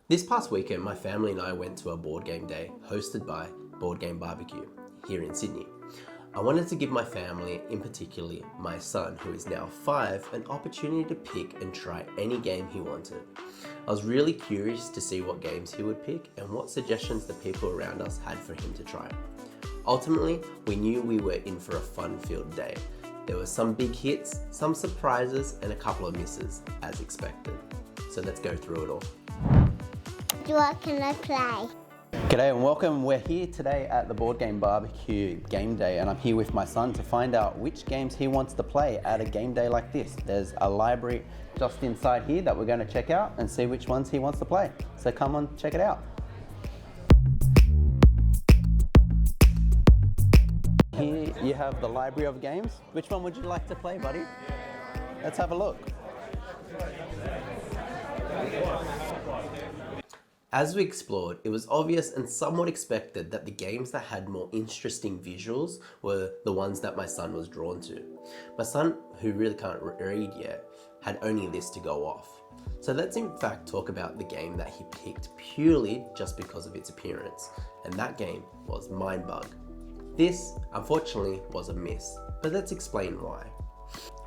This past weekend, my family and I went to a board game day hosted by Board Game BBQ here in Sydney. I wanted to give my family, in particular my son, who is now 5, an opportunity to pick and try any game he wanted. I was really curious to see what games he would pick and what suggestions the people around us had for him to try. Ultimately, we knew we were in for a fun-filled day. There were some big hits, some surprises, and a couple of misses, as expected. So let's go through it all. What can I play? G'day and welcome. We're here today at the Board Game BBQ game day, and I'm here with my son to find out which games he wants to play at a game day like this. There's a library just inside here that we're going to check out and see which ones he wants to play. So come on, check it out. Here you have the library of games. Which one would you like to play, buddy? Let's have a look. As we explored, it was obvious and somewhat expected that the games that had more interesting visuals were the ones that my son was drawn to. My son, who really can't read yet, had only this to go off. So let's in fact talk about the game that he picked purely just because of its appearance, and that game was Mindbug. This, unfortunately, was a miss, but let's explain why.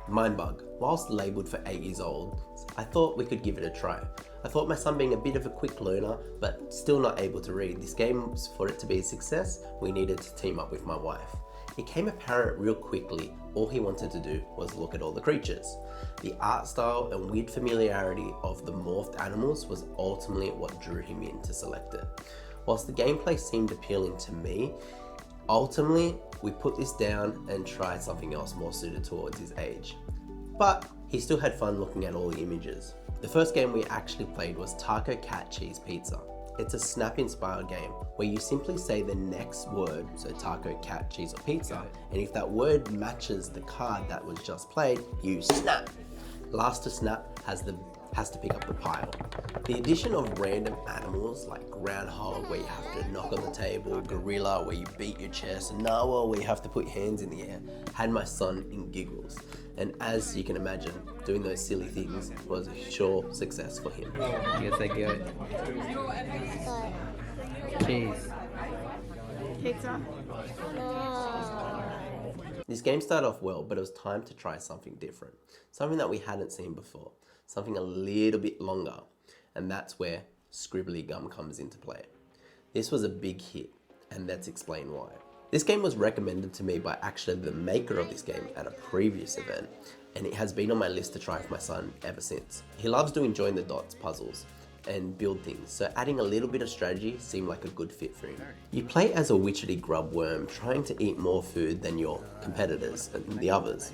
Mindbug, whilst labelled for 8 years old, I thought we could give it a try. I thought my son being a bit of a quick learner, but still not able to read, this game, for it to be a success, we needed to team up with my wife. It became apparent real quickly all he wanted to do was look at all the creatures. The art style and weird familiarity of the morphed animals was ultimately what drew him in to select it. Whilst the gameplay seemed appealing to me, ultimately we put this down and tried something else more suited towards his age. But he still had fun looking at all the images. The first game we actually played was Taco Cat Cheese Pizza. It's a snap-inspired game where you simply say the next word, so taco, cat, cheese, or pizza, and if that word matches the card that was just played, you snap. Last to snap has to pick up the pile. The addition of random animals like groundhog, where you have to knock on the table, gorilla, where you beat your chest, and narwhal, where you have to put your hands in the air, had my son in giggles. And as you can imagine, doing those silly things was a sure success for him. Yes, I get it. Cheese. Pizza. This game started off well, but it was time to try something different. Something that we hadn't seen before. Something a little bit longer. And that's where Scribbly Gum comes into play. This was a big hit, and let's explain why. This game was recommended to me by actually the maker of this game at a previous event, and it has been on my list to try with my son ever since. He loves to join the dots puzzles and build things, so adding a little bit of strategy seemed like a good fit for him. You play as a witchetty grub worm trying to eat more food than your competitors and the others.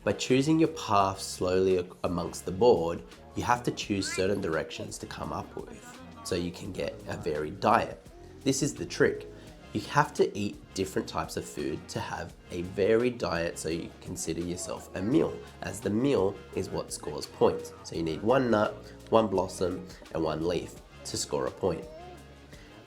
By choosing your path slowly amongst the board, you have to choose certain directions to come up with, so you can get a varied diet. This is the trick. You have to eat different types of food to have a varied diet, so you consider yourself a meal, as the meal is what scores points. So you need 1 nut, 1 blossom, and 1 leaf to score a point.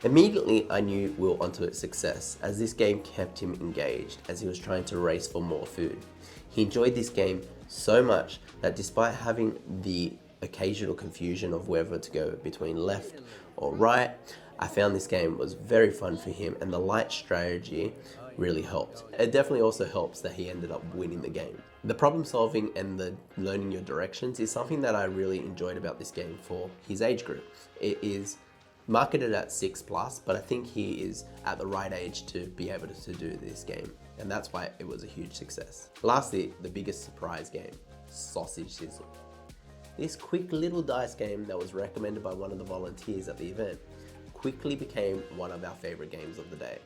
Immediately I knew we were onto a success, as this game kept him engaged as he was trying to race for more food. He enjoyed this game so much that despite having the occasional confusion of whether to go between left or right, I found this game was very fun for him, and the light strategy really helped. It definitely also helps that he ended up winning the game. The problem solving and the learning your directions is something that I really enjoyed about this game for his age group. It is marketed at 6+, but I think he is at the right age to be able to do this game, and that's why it was a huge success. Lastly, the biggest surprise game, Sausage Sizzle. This quick little dice game that was recommended by one of the volunteers at the event quickly became one of our favorite games of the day.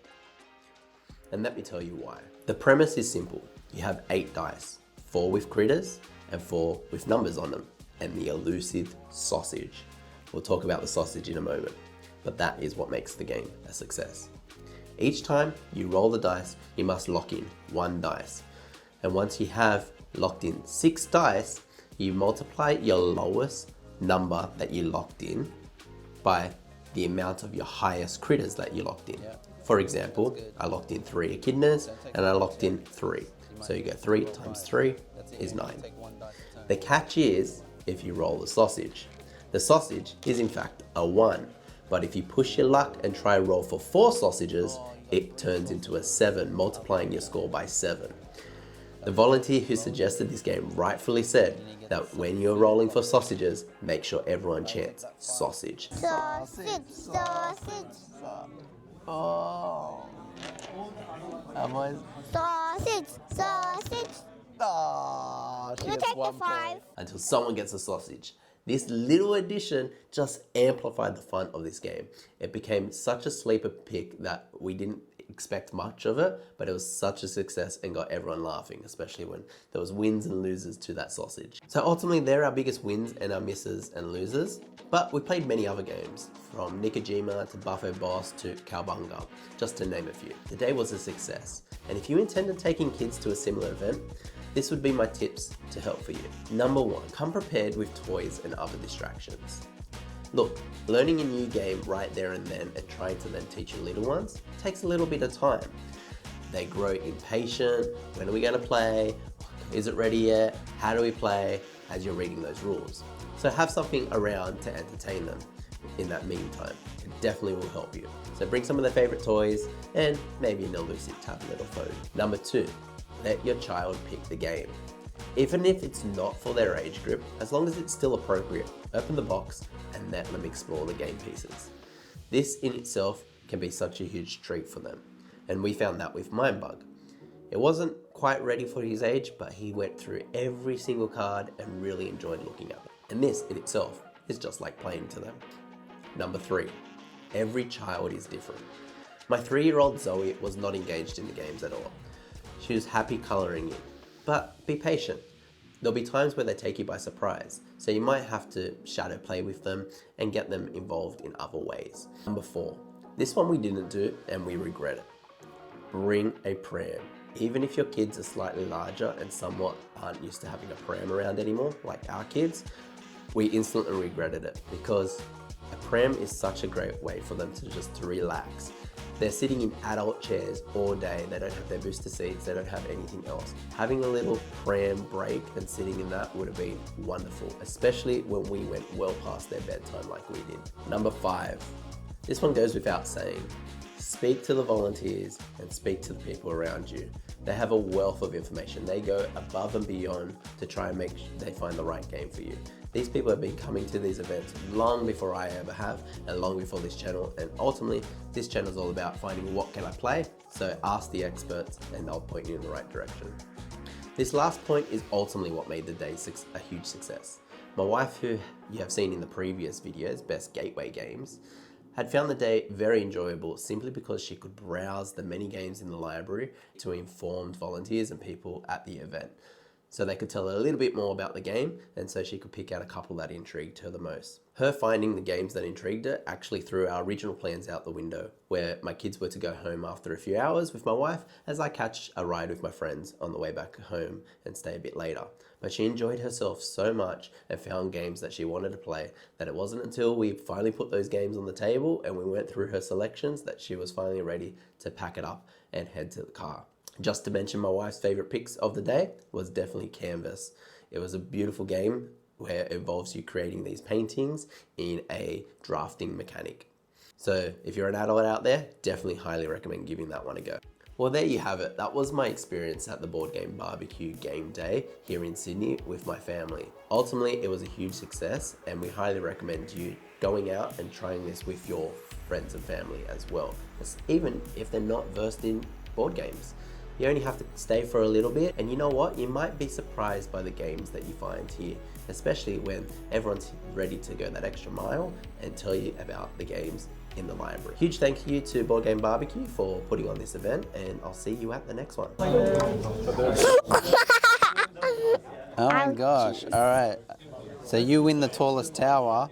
And let me tell you why. The premise is simple. You have 8 dice, 4 with critters and 4 with numbers on them, and the elusive sausage. We'll talk about the sausage in a moment, but that is what makes the game a success. Each time you roll the dice, you must lock in 1 dice. And once you have locked in 6 dice, you multiply your lowest number that you locked in by the amount of your highest critters that you locked in. For example, I locked in 3 echidnas and I locked in 3. So you go 3 times 3 is 9. The catch is if you roll the sausage. The sausage is in fact a 1. But if you push your luck and try roll for 4 sausages, it turns into a 7, multiplying your score by 7. The volunteer who suggested this game rightfully said that when you're rolling for sausages, make sure everyone chants sausage. Sausage, sausage, Oh. sausage, sausage. Oh, she You gets take the 1 point. 5. Until someone gets a sausage. This little addition just amplified the fun of this game. It became such a sleeper pick that we didn't expect much of it, but it was such a success and got everyone laughing, especially when there was wins and losers to that sausage. So ultimately, they're our biggest wins and our misses and losers. But we played many other games, from Nikojima to Buffet Boss to Cowbunga, just to name a few. The day was a success, and if you intended taking kids to a similar event, this would be my tips to help for you. Number 1, come prepared with toys and other distractions. Look, learning a new game right there and then and trying to then teach your little ones takes a little bit of time. They grow impatient. When are we going to play? Is it ready yet? How do we play? As you're reading those rules. So have something around to entertain them in that meantime. It definitely will help you. So bring some of their favorite toys and maybe an elusive tablet or phone. Number 2, let your child pick the game. Even if it's not for their age group, as long as it's still appropriate, open the box and let them explore the game pieces. This in itself can be such a huge treat for them, and we found that with Mindbug. It wasn't quite ready for his age, but he went through every single card and really enjoyed looking at it. And this in itself is just like playing to them. Number 3, every child is different. My 3-year-old Zoe was not engaged in the games at all. She was happy colouring in, but be patient. There'll be times where they take you by surprise, so you might have to shadow play with them and get them involved in other ways. Number 4, this one we didn't do and we regret it. Bring a pram. Even if your kids are slightly larger and somewhat aren't used to having a pram around anymore, like our kids, we instantly regretted it because a pram is such a great way for them to relax. They're sitting in adult chairs all day. They don't have their booster seats. They don't have anything else. Having a little pram break and sitting in that would have been wonderful, especially when we went well past their bedtime like we did. Number 5, this one goes without saying. Speak to the volunteers and speak to the people around you. They have a wealth of information. They go above and beyond to try and make sure they find the right game for you. These people have been coming to these events long before I ever have and long before this channel, and ultimately this channel is all about finding what can I play, so ask the experts and they'll point you in the right direction. This last point is ultimately what made the day a huge success. My wife, who you have seen in the previous videos, Best Gateway Games, had found the day very enjoyable simply because she could browse the many games in the library to informed volunteers and people at the event. So they could tell her a little bit more about the game, and so she could pick out a couple that intrigued her the most. Her finding the games that intrigued her actually threw our original plans out the window, where my kids were to go home after a few hours with my wife as I catch a ride with my friends on the way back home and stay a bit later. But she enjoyed herself so much and found games that she wanted to play that it wasn't until we finally put those games on the table and we went through her selections that she was finally ready to pack it up and head to the car. Just to mention, my wife's favorite picks of the day was definitely Canvas. It was a beautiful game where it involves you creating these paintings in a drafting mechanic. So if you're an adult out there, definitely highly recommend giving that one a go. Well, there you have it. That was my experience at the Board Game BBQ game day here in Sydney with my family. Ultimately, it was a huge success, and we highly recommend you going out and trying this with your friends and family as well, even if they're not versed in board games. You only have to stay for a little bit, and you know what? You might be surprised by the games that you find here, especially when everyone's ready to go that extra mile and tell you about the games in the library. Huge thank you to Board Game BBQ for putting on this event, and I'll see you at the next one. Oh my gosh, all right. So you win the tallest tower.